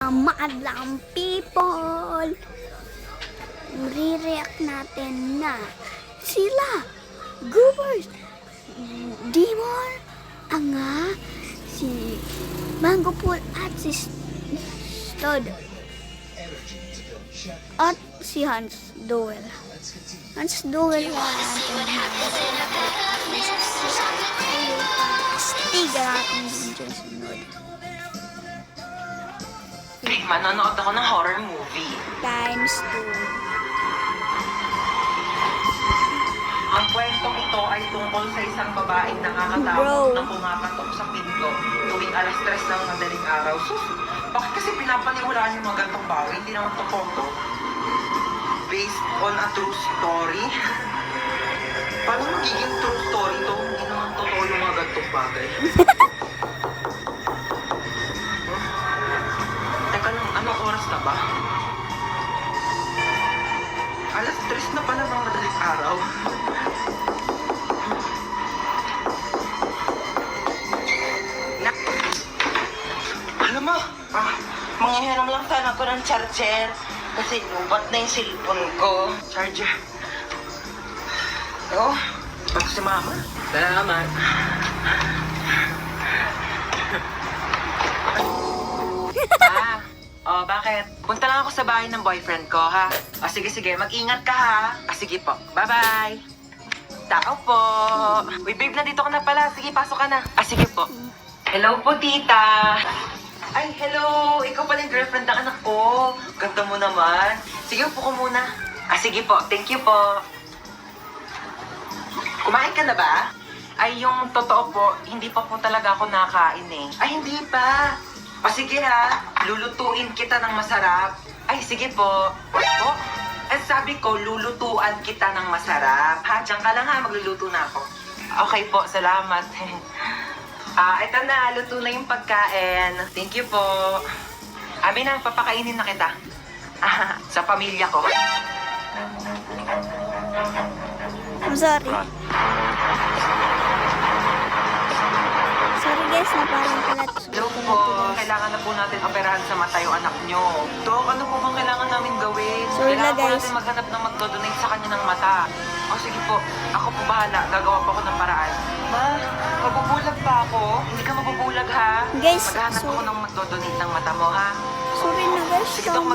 Maadlang people, re-react natin na sila Goobers, Demon, Anga, si Mango Pool at si Stod at si Hans Duel. Hans Duel stiga natin dyan sunod. Manonood ako ng horror movie. Times 2. Ang kwentong ito ay tungkol sa isang babaeng nakakatakot na pumapatok sa pinto tuwing alas 3 ng madaling araw. So, bakit kasi pinapaniwalaan yung mga gantong bagay? Hindi naman totoo. Based on a true story? Paano magiging true story to? Hindi naman totoo yung mga gantong bagay. Teka lang, anong oras na ba? Alas 3 na pala ng madaling araw. Alam mo, mangyahiram lang sana ako ng charger. Kasi lubat na yung cellphone ko. Charger. Oh, ako si Mama. Salamat. Oh, bakit? Punta lang ako sa bahay ng boyfriend ko, ha? O, sige, mag-ingat ka, ha? Sige po. Bye-bye. Tao po. Uy, babe, nandito ka na pala. Sige, pasok ka na. Sige po. Hello po, tita. Ay, hello. Ikaw pala yung girlfriend ng anak ko. Ganda mo naman. Sige, upo ko muna. Sige po. Thank you po. Kumain ka na ba? Ay, yung totoo po, hindi pa po talaga ako nakain eh. Ay, hindi pa. O sige ha, lulutuin kita ng masarap. Ay, sige po. Oh, sabi ko, lulutuan kita ng masarap. Ha, diyan ka lang ha, magluluto na ako. Okay po, salamat. Ito na, luto na yung pagkain. Thank you po. Amin na, papakainin na kita. Sa pamilya ko. I'm sorry. Sorry guys, naparang pala. Hello po, kailangan na po natin operahan sa mata yung anak nyo. Dok, ano po bang kailangan namin gawin? Sorry na, Kailangan po guys. natin maghanap ng magdodonate sa kanya ng mata. O sige po, ako po bahala. Gagawa po ako ng paraan. Ma, mabubulag pa ako? Hindi ka mabubulag ha? Guys, Maghanap ako ng magdodonate ng mata mo ha? Sorry na guys. Sige dok,